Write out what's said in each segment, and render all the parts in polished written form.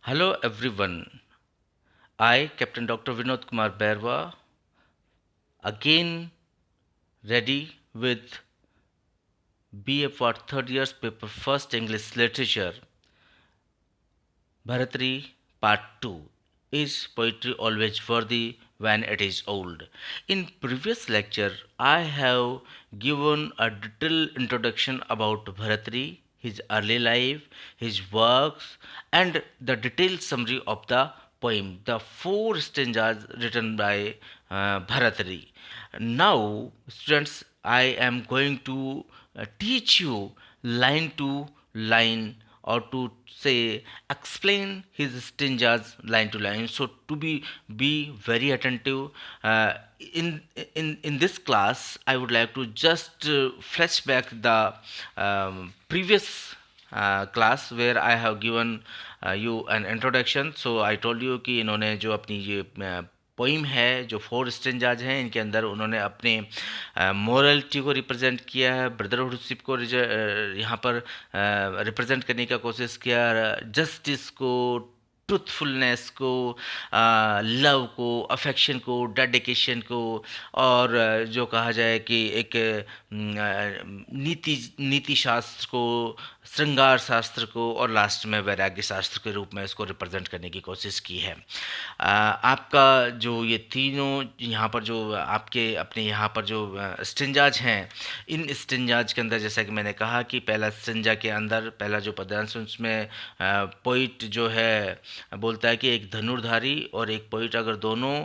Hello everyone. I, Captain Dr. Vinod Kumar Berwa, again ready with BA for third year's paper first English literature, Bharatri Part 2. Is poetry always worthy when it is old? In previous lecture, I have given a detailed introduction about Bharatri, his early life, his works, and the detailed summary of the poem, the four stanzas written by Bharatri. Now, students, I am going to teach you line to line, or to say explain his stanzas line to line. So to be very attentive. In this class, I would like to just flash back the previous class where I have given you an introduction. So I told you कि इन्होंने जो अपनी ये poem है, जो four stanzas हैं, इनके अंदर उन्होंने अपने मोरलिटी को रिप्रेजेंट किया है, ब्रदरहुडशिप को यहाँ पर रिप्रेजेंट करने का कोशिश किया, जस्टिस को, ट्रूथफुलनेस को, लव को, अफेक्शन को, डेडिकेशन को, और जो कहा जाए कि एक नीति शास्त्र को, श्रृंगार शास्त्र को, और लास्ट में वैराग्य शास्त्र के रूप में इसको रिप्रेजेंट करने की कोशिश की है। आपका जो ये तीनों यहाँ पर जो आपके अपने यहाँ पर जो स्टिंजाज हैं, इन स्टिंजाज के अंदर जैसा कि मैंने कहा कि पहला स्टिंजा के अंदर पहला जो पद्यांश उसमें पोइट जो है बोलता है कि एक धनुर्धारी और एक पोइट अगर दोनों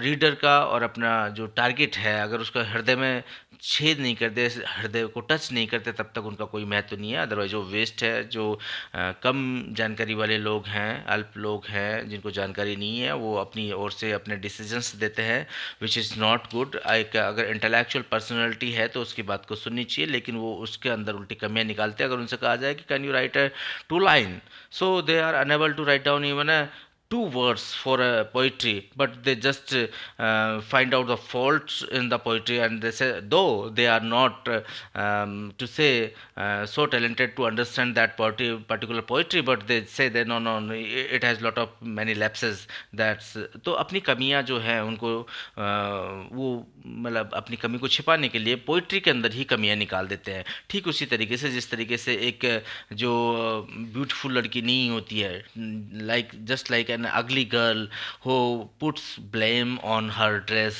रीडर का और अपना जो टारगेट है अगर उसका हृदय में छेद नहीं करते, हृदय को टच नहीं करते, तब तक उनका कोई महत्व नहीं है। अदरवाइज वो वेस्ट है। जो कम जानकारी वाले लोग हैं, अल्प लोग हैं, जिनको जानकारी नहीं है, वो अपनी ओर से अपने डिसीजंस देते हैं, विच इज़ नॉट गुड। एक अगर इंटेलेक्चुअल पर्सनैलिटी है तो उसकी बात को सुननी चाहिए, लेकिन वो उसके अंदर उल्टी कमियाँ निकालते हैं। अगर उनसे कहा जाए कि can you write a two line, so they are unable to write down even a two words for a poetry, but they just find out the faults in the poetry, and they say, though they are not to say so talented to understand that poetry, particular poetry, but they say that no, it has lot of many lapses. That's तो अपनी कमियां जो है उनको वो मतलब अपनी कमी को छिपाने के लिए पोइट्री के अंदर ही कमियां निकाल देते हैं। ठीक उसी तरीके से जिस तरीके से एक जो ब्यूटीफुल लड़की नहीं होती है, like just like an ugly girl who puts blame on her dress,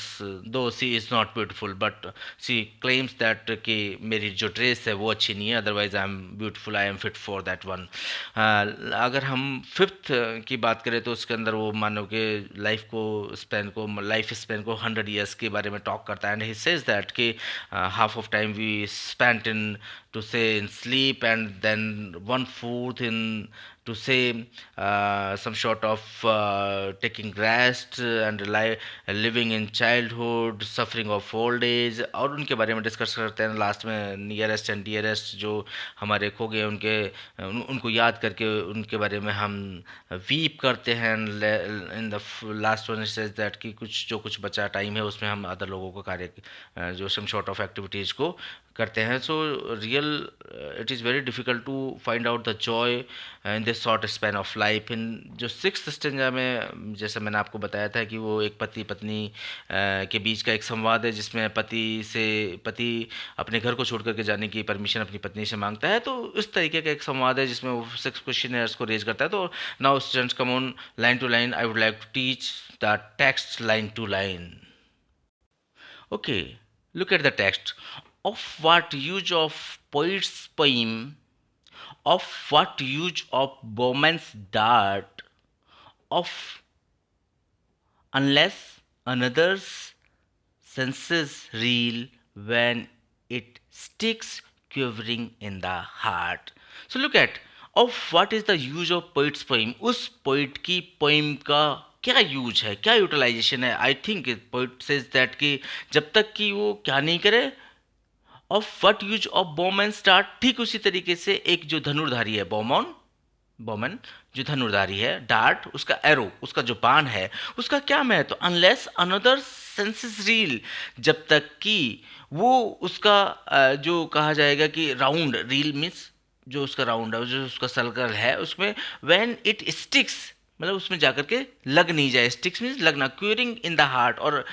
though she is not beautiful, but she claims that कि मेरी जो ड्रेस है वो अच्छी नहीं है, otherwise I am beautiful, I am fit for that one. अगर हम फिफ्थ की बात करें तो उसके अंदर वो मानो कि लाइफ स्पेन को 100 years के बारे में टॉक करता है, एंड ही सेज दैट कि half of time we spent in to say in sleep, and then 1/4 in to say some sort of taking rest and living in childhood, suffering of old age, और उनके बारे में discuss करते हैं। Last में nearest and dearest जो हमारे खो गए उनको याद करके उनके बारे में हम वीप करते हैं। In the last one says that कि कुछ बचा टाइम है उसमें हम अदर लोगों को कार्य जो सम सॉर्ट ऑफ एक्टिविटीज़ को करते हैं। So real it is very difficult to find out the joy in this short span of life. In जो सिक्स्थ स्टेंजा में जैसे मैंने आपको बताया था कि वो एक पति पत्नी के बीच का एक संवाद है, जिसमें पति अपने घर को छोड़ करके जाने की परमिशन अपनी पत्नी से मांगता है। तो इस तरीके का एक संवाद है जिसमें वो 6 क्वेश्चनर्स को रेज करता है। तो now students come on line to line, I would like to teach the text line to line. Okay, look at the text. Of what use of poet's poem, of what use of bowman's dart, of unless another's senses reel when it sticks quivering in the heart. So look at of what is the use of poet's poem. उस poet की poem का क्या use है, क्या utilisation है। I think poet says that कि जब तक कि वो क्या नहीं करे, of what use of Bowman start. ठीक उसी तरीके से एक जो धनुर्धारी है, बॉमन जो धनुर्धारी है, डार्ट उसका एरो, उसका जो बाण है, उसका क्या महत्व। अनलेस अनदर सेंसेस रील, जब तक कि वो उसका जो कहा जाएगा कि राउंड रील मीन्स जो उसका राउंड है, जो उसका सर्कल है, उसमें व्हेन इट स्टिक्स, मतलब उसमें जाकर के लग नहीं जाए, स्टिक्स मीन्स लगना, क्यूरिंग इन द हार्ट, और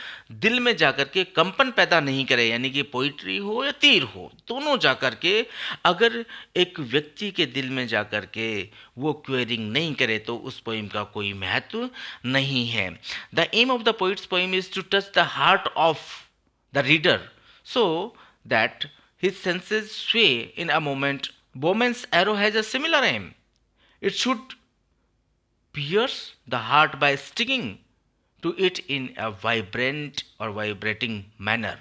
दिल में जाकर के कंपन पैदा नहीं करे, यानी कि पोइट्री हो या तीर हो, दोनों जाकर के अगर एक व्यक्ति के दिल में जाकर के वो क्यूरिंग नहीं करे तो उस पोइम का कोई महत्व नहीं है। The aim of the poet's poem is to touch the heart of the reader so that his senses sway in a moment. Bowman's arrow has a similar aim. It should pierce the heart by sticking to it in a vibrant or vibrating manner.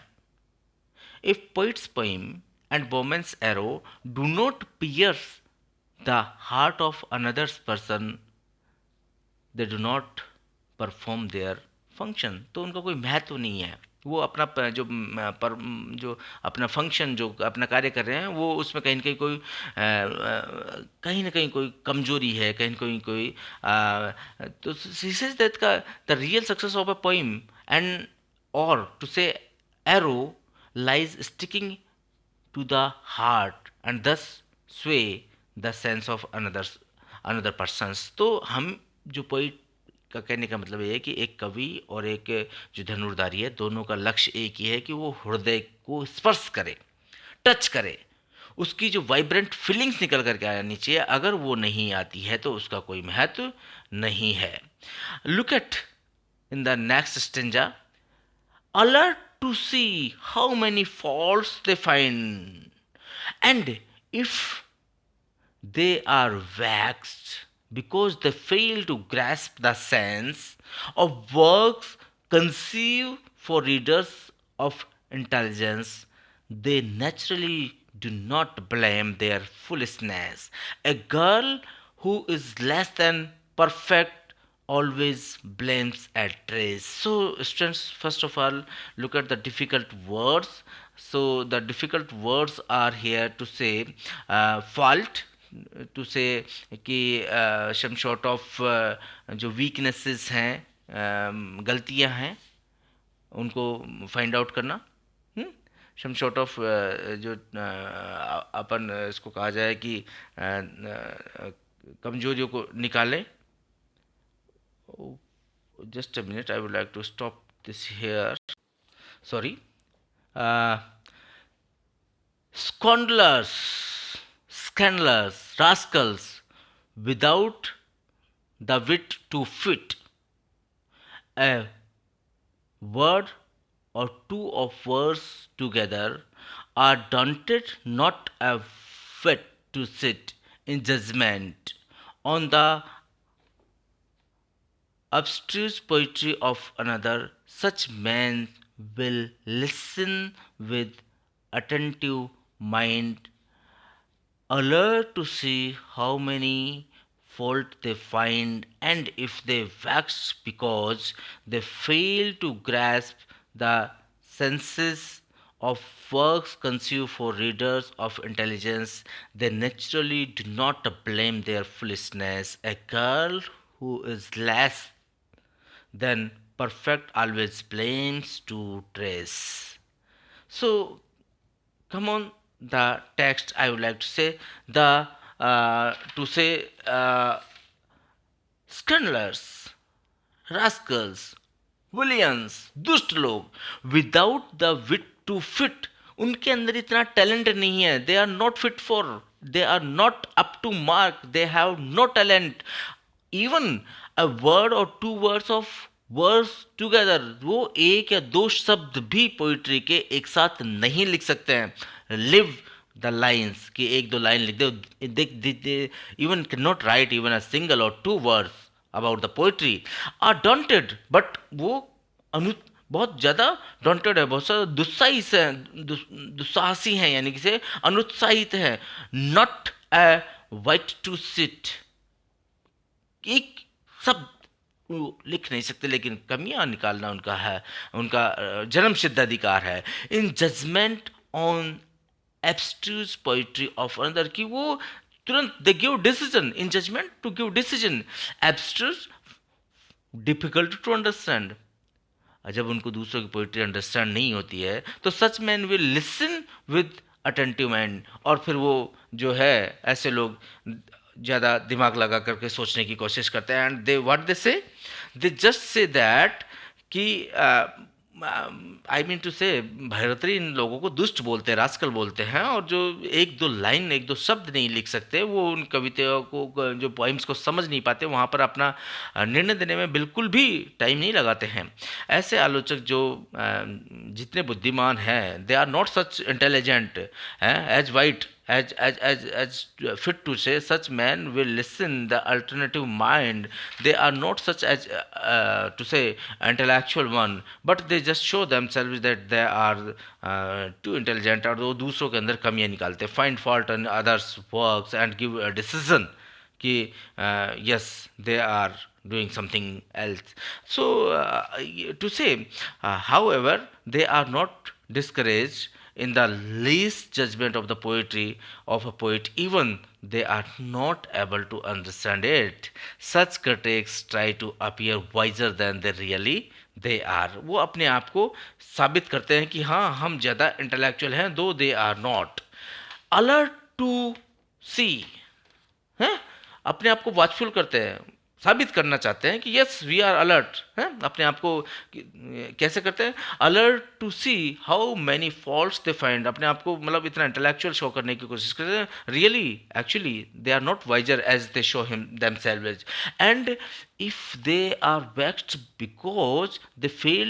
If poet's poem and Bowman's arrow do not pierce the heart of another person, they do not perform their function, तो उनका कोई महत्व नहीं है। वो अपना जो अपना फंक्शन, जो अपना कार्य कर रहे हैं, वो उसमें कहीं ना कहीं कोई कहीं ना कहीं कोई कमजोरी है, कहीं ना कहीं कोई तो he says that the real success of a poem and or to say arrow lies sticking to the heart and thus sway the sense of another persons। तो हम जो पोइट का कहने का मतलब ये है कि एक कवि और एक जो धनुर्धारी है, दोनों का लक्ष्य एक ही है कि वो हृदय को स्पर्श करे, टच करे, उसकी जो वाइब्रेंट फीलिंग्स निकल करके आनी चाहिए। अगर वो नहीं आती है तो उसका कोई महत्व नहीं है। Look at in the next stanza, alert to see how many faults they find, and if they are vexed because they fail to grasp the sense of works conceived for readers of intelligence, they naturally do not blame their foolishness. A girl who is less than perfect always blames a trace. So, students, first of all, look at the difficult words. So, the difficult words are here to say fault, to say कि some sort of जो weaknesses हैं, गलतियां हैं, उनको find out करना, सम sort of जो अपन इसको कहा जाए कि कमजोरियों को निकालें। Just a minute, I would like to stop this here, sorry. Scandalous rascals without the wit to fit a word or two of words together are daunted not a fit to sit in judgment on the abstruse poetry of another. Such men will listen with attentive mind, alert to see how many fault they find, and if they wax because they fail to grasp the senses of works conceived for readers of intelligence, they naturally do not blame their foolishness. A girl who is less than perfect always blames to trace. So, come on, the text I would like to say the to say scandalous rascals, villains, दुष्ट लोग, without the wit to fit, उनके अंदर इतना talent नहीं है, they are not fit for, they are not up to mark, they have no talent, even a word और two words of words together, वो एक या दो शब्द भी पोइट्री के एक साथ नहीं लिख सकते हैं। लिव द लाइन्स, कि एक दो लाइन लिख दे, even can not write even a single और two words about the poetry, are daunted, but वो अनु बहुत ज़्यादा डॉन्टेड है, बहुत ज़्यादा दुस्साहित है, दुस्साहसी हैं, यानी कि से अनुत्साहित है। Not a whit to sit, एक सब वो लिख नहीं सकते, लेकिन कमियां निकालना उनका है, उनका जन्म सिद्ध अधिकार है। In judgement on abstruse poetry of another, कि वो तुरंत they give decision, in judgement to give decision, abstruse difficult to understand. जब उनको दूसरों की पोइट्री अंडरस्टैंड नहीं होती है तो सच man will listen with attentive mind, और फिर वो जो है ऐसे लोग ज़्यादा दिमाग लगा करके सोचने की कोशिश करते हैं, एंड दे व्हाट दे से, दे जस्ट से दैट कि आई मीन टू से भैरतरी इन लोगों को दुष्ट बोलते हैं, रास्कल बोलते हैं, और जो एक दो लाइन एक दो शब्द नहीं लिख सकते, वो उन कविताओं को जो पोइम्स को समझ नहीं पाते, वहाँ पर अपना निर्णय देने में बिल्कुल भी टाइम नहीं लगाते हैं। ऐसे आलोचक जो जितने बुद्धिमान हैं, they are not such intelligent हैं as white as fit to say, such men will listen the alternative mind. They are not such as to say intellectual one, but they just show themselves that they are too intelligent, और वो दूसरों के अंदर कमियां निकालते, find fault in others works and give a decision कि yes they are doing something else. So to say, however, they are not discouraged in the least judgment of the poetry of a poet, even they are not able to understand it. Such critics try to appear wiser than they really they are. वो अपने आप को साबित करते हैं कि हाँ हम ज़्यादा इंटेलेक्चुअल हैं, though they are not alert to see, हैं, अपने आप को वॉचफुल करते हैं, साबित करना चाहते हैं कि यस वी आर अलर्ट हैं, अपने आप को कैसे करते हैं, alert to see how many faults they find, अपने आप को मतलब इतना इंटेलेक्चुअल शो करने की कोशिश करते हैं, really actually they are not wiser as they show him themselves, and if they are vexed because they fail